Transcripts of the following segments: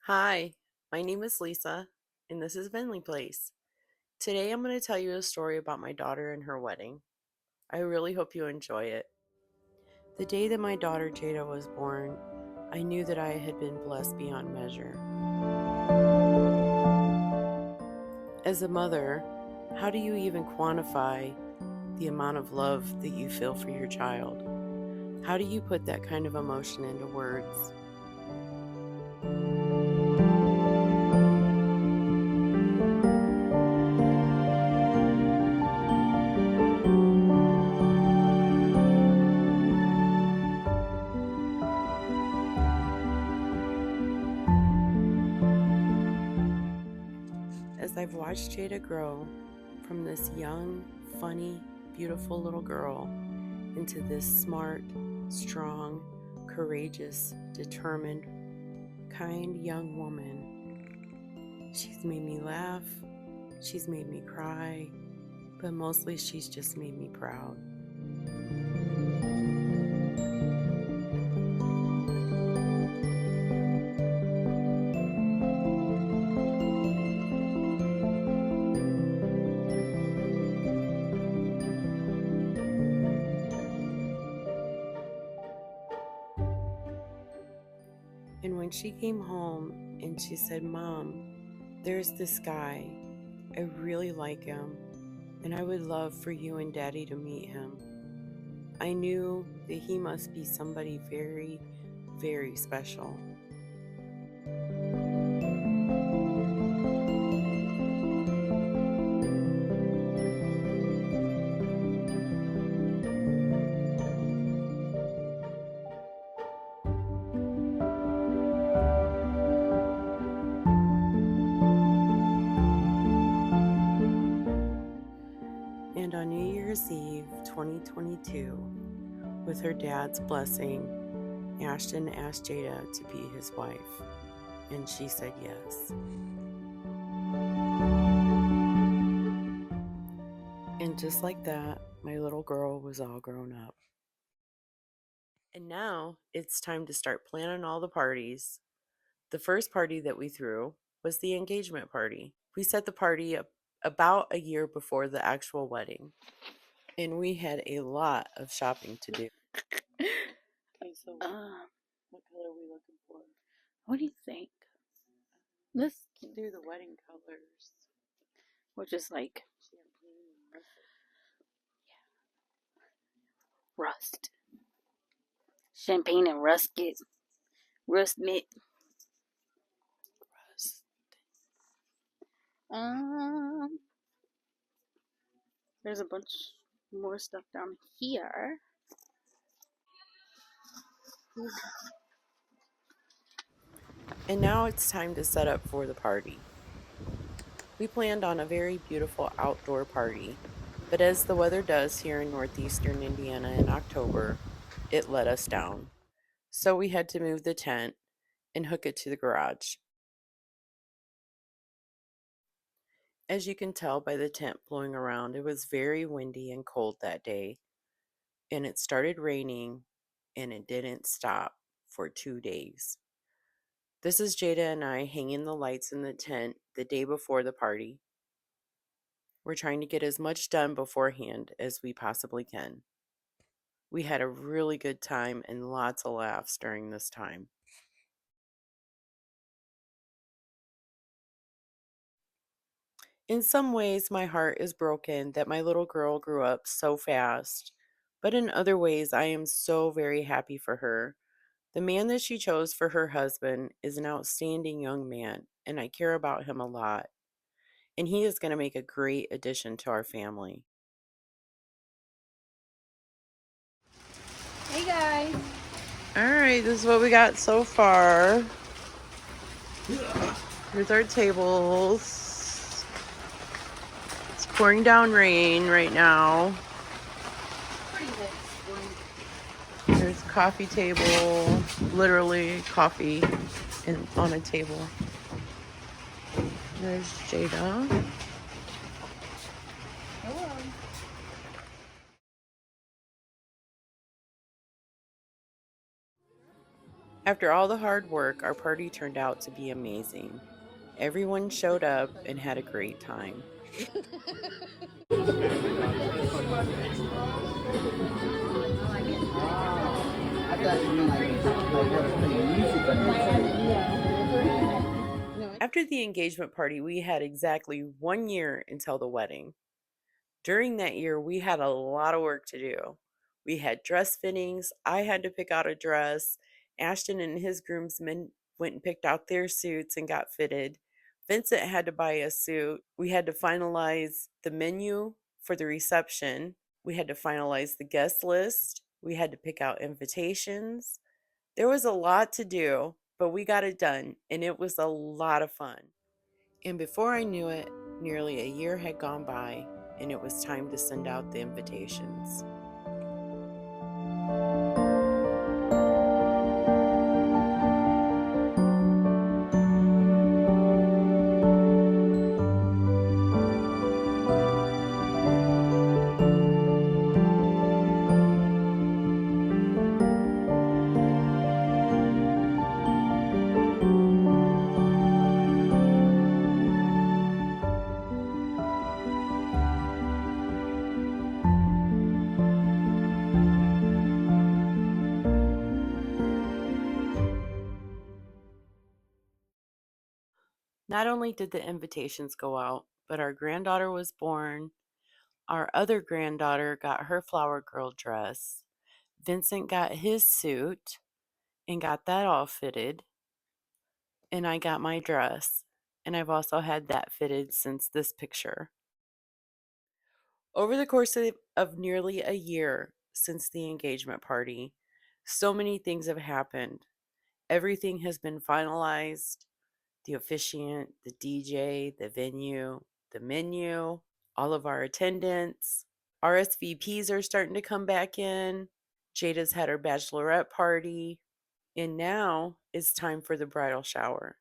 Hi, my name is Lisa, and this is Vinley Place. Today I'm going to tell you a story about my daughter and her wedding. I really hope you enjoy it. The day that my daughter Jada was born, I knew that I had been blessed beyond measure. As a mother, how do you even quantify the amount of love that you feel for your child? How do you put that kind of emotion into words? As I've watched Jada grow from this young, funny, beautiful little girl into this smart, strong, courageous, determined, kind young woman, she's made me laugh, she's made me cry, but mostly she's just made me proud. And when she came home and she said, "Mom, there's this guy. I really like him, and I would love for you and Daddy to meet him," I knew that he must be somebody very, very special. And on New Year's Eve 2022, with her dad's blessing, Ashton asked Jada to be his wife, and she said yes. And just like that, my little girl was all grown up. And now it's time to start planning all the parties. The first party that we threw was the engagement party. We set the party up about a year before the actual wedding, and we had a lot of shopping to do. Okay, so Um, what color are we looking for? what do you think? Let's Do the wedding colors. We're just like Champagne and russet. rust. Champagne and rusket. Rust mit. Rust. There's a bunch more stuff down here. And now it's time to set up for the party. We planned on a very beautiful outdoor party, but as the weather does here in northeastern Indiana in October, it let us down. So we had to move the tent and hook it to the garage. As you can tell by the tent blowing around, it was very windy and cold that day, and it started raining, and it didn't stop for 2 days. This is Jada and I hanging the lights in the tent the day before the party. We're trying to get as much done beforehand as we possibly can. We had a really good time and lots of laughs during this time. In some ways, my heart is broken that my little girl grew up so fast, but in other ways, I am so very happy for her. The man that she chose for her husband is an outstanding young man, and I care about him a lot, and he is going to make a great addition to our family. Hey guys. All right, this is what we got so far. Here's our tables. It's pouring down rain right now. Pretty heavy spring. There's a coffee table, literally coffee on a table. There's Jada. Hello. After all the hard work, our party turned out to be amazing. Everyone showed up and had a great time. I thought you meant like they were playing music on it. After the engagement party, we had exactly 1 year until the wedding. During that year, we had a lot of work to do. We had dress fittings. I had to pick out a dress. Ashton and his groomsmen went and picked out their suits and got fitted. Vincent had to buy a suit. We had to finalize the menu for the reception. We had to finalize the guest list. We had to pick out invitations. There was a lot to do, but we got it done, and it was a lot of fun. And before I knew it, nearly a year had gone by, and it was time to send out the invitations. Not only did the invitations go out, but our granddaughter was born. Our other granddaughter got her flower girl dress. Vincent got his suit and got that all fitted. And I got my dress. And I've also had that fitted since this picture. Over the course of nearly a year since the engagement party, so many things have happened. Everything has been finalized: the officiant, the DJ, the venue, the menu, all of our attendants. RSVPs are starting to come back in. Jada's had her bachelorette party. And now it's time for the bridal shower.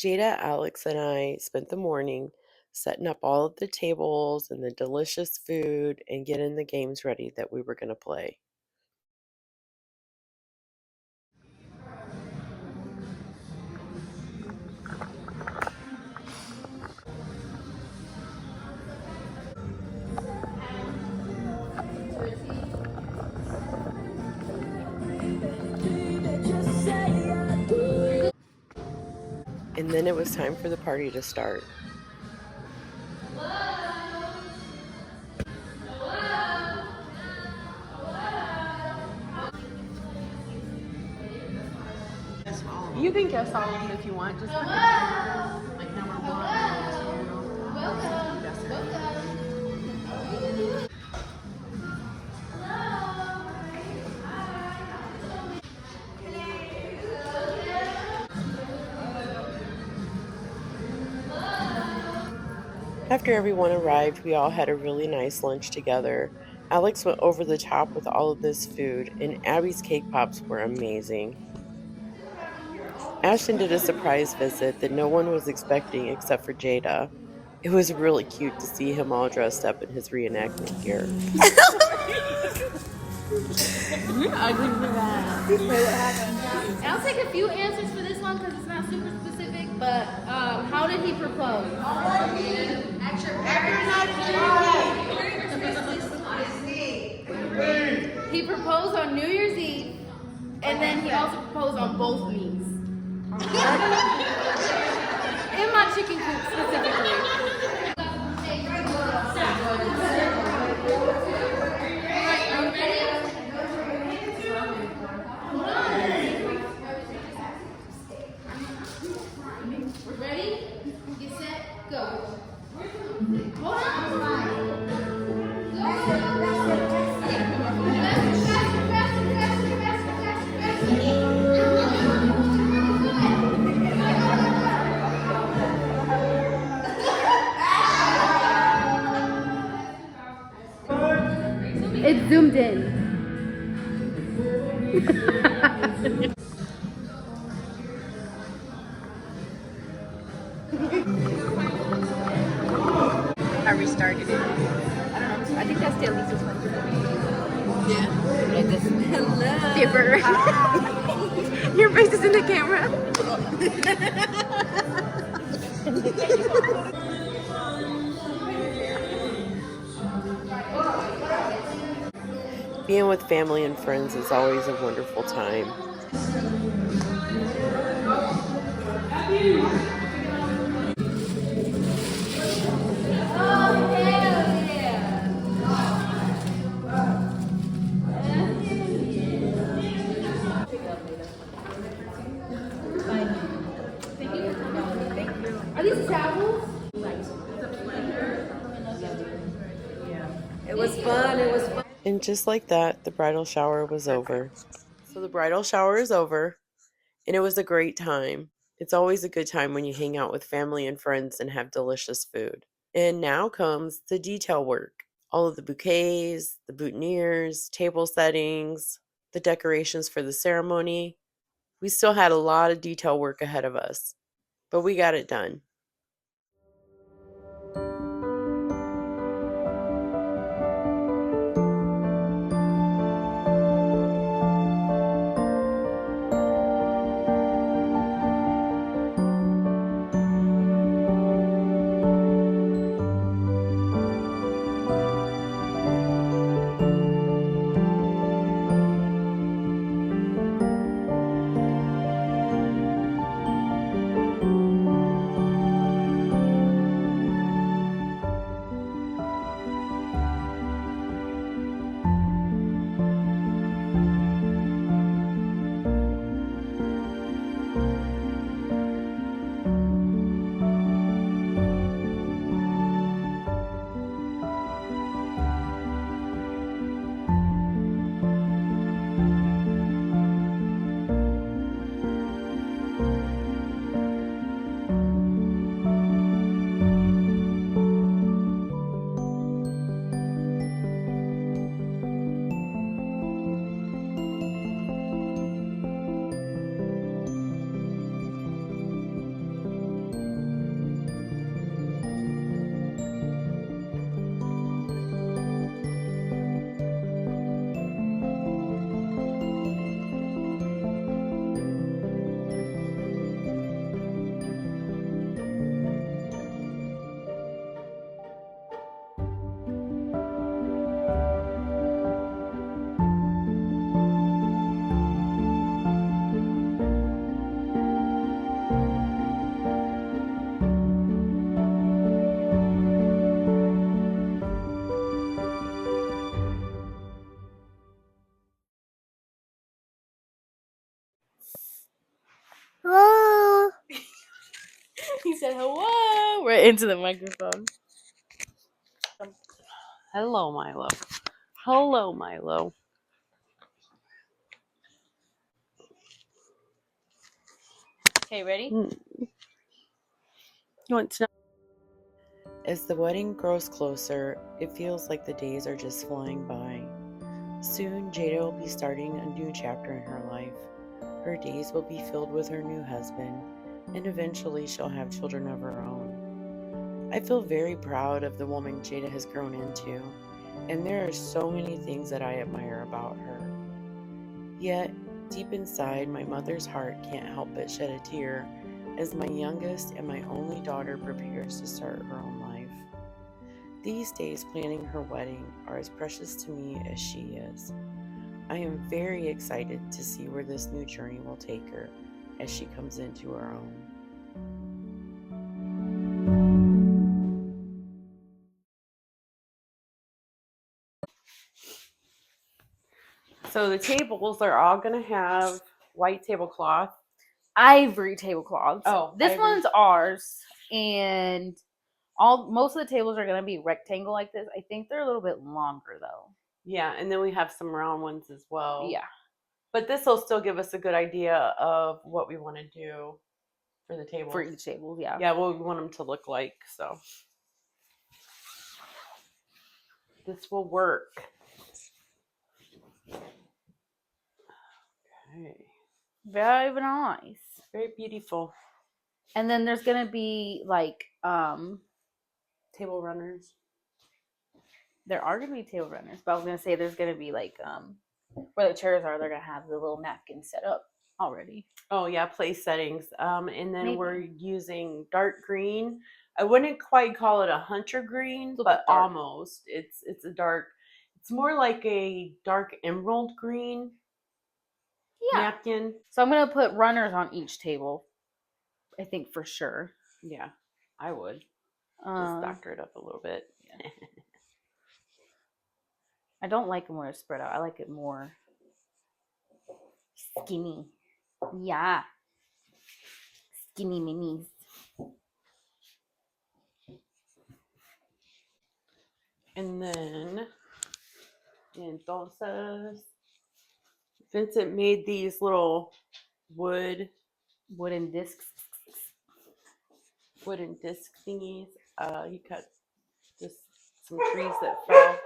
Jada, Alex, and I spent the morning setting up all of the tables and the delicious food and getting the games ready that we were going to play. And then it was time for the party to start. You can guess all of them if you want. Just like number one, two. After everyone arrived, we all had a really nice lunch together. Alex went over the top with all of this food, and Abby's cake pops were amazing. Ashton did a surprise visit that no one was expecting except for Jada. It was really cute to see him all dressed up in his reenactment gear. You're ugly for that. I'll take a few answers for this one because it's not super specific, but how did he propose? He proposed on New Year's Eve, and then he also proposed on both knees. In my chicken coop specifically. Ready? Get set, go. Hold on. It's zoomed in. I restarted it. I don't know. I think that's the Elisa's one. Yeah. like this. Dipper. Your face is in the camera. Being with family and friends is always a wonderful time. Are these towels? It was fun. It was fun. And just like that, the bridal shower was over. So the bridal shower is over, and it was a great time. It's always a good time when you hang out with family and friends and have delicious food. And now comes the detail work. All of the bouquets, the boutonnieres, table settings, the decorations for the ceremony. We still had a lot of detail work ahead of us, but we got it done. He said hello right into the microphone. Hello, Milo. Hello, Milo. Okay, ready? You want to know? As the wedding grows closer, it feels like the days are just flying by. Soon, Jada will be starting a new chapter in her life. Her days will be filled with her new husband, and eventually she'll have children of her own. I feel very proud of the woman Jada has grown into, and there are so many things that I admire about her. Yet, deep inside, my mother's heart can't help but shed a tear as my youngest and my only daughter prepares to start her own life. These days planning her wedding are as precious to me as she is. I am very excited to see where this new journey will take her as she comes into her own. So the tables are all going to have white tablecloth. Ivory tablecloths. Oh, this ivory. one's ours, and most of the tables are gonna be rectangle like this. I think they're a little bit longer though. Yeah, and then we have some round ones as well. Yeah. But this will still give us a good idea of what we want to do for the tables. For each table, yeah. Yeah, what we want them to look like. So this will work. Okay. Very nice. Very beautiful. And then there's gonna be like Table runners. there are gonna be table runners, but I was gonna say there's gonna be like where the chairs are, they're gonna have the little napkins set up already. Oh yeah, place settings. And then Maybe. we're using dark green. I wouldn't quite call it a hunter green, Little but bit dark. almost. It's a dark. It's more like a dark emerald green Yeah. napkin. So I'm gonna put runners on each table. I think for sure. Yeah, I would just Uh, doctor it up a little bit. yeah. I don't like them when it's spread out. I like it more skinny. Yeah, skinny minis. And then entonces Vincent made these little wood Wooden discs. wooden disc thingies. He cut just some trees that fell.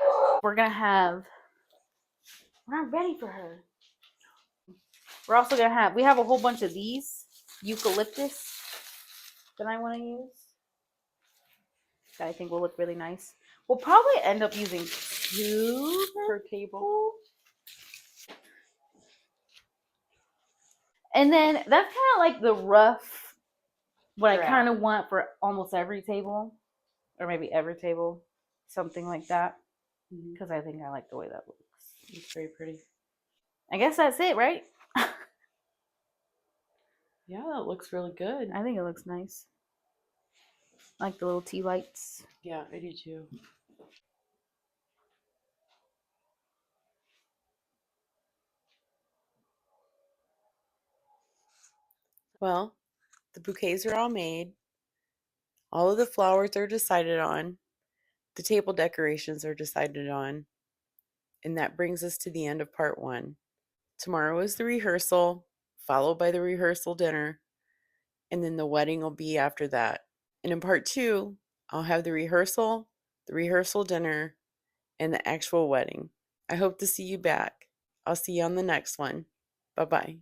We're gonna have. We're not ready for her. We're also gonna have. We have a whole bunch of these eucalyptus that I want to use. That I think will look really nice. We'll probably end up using 2 per table. And then that's kind of like the rough, what Draft. I kind of want for almost every table, or maybe every table, something like that. Because I think I like the way that looks. It's very pretty. I guess that's it, right? Yeah, that looks really good. I think it looks nice. I like the little tea lights. Yeah, I do too. Well, the bouquets are all made. All of the flowers are decided on. The table decorations are decided on. And that brings us to the end of part 1. Tomorrow is the rehearsal, followed by the rehearsal dinner, and then the wedding will be after that. And in part 2, I'll have the rehearsal dinner, and the actual wedding. I hope to see you back. I'll see you on the next one. Bye bye.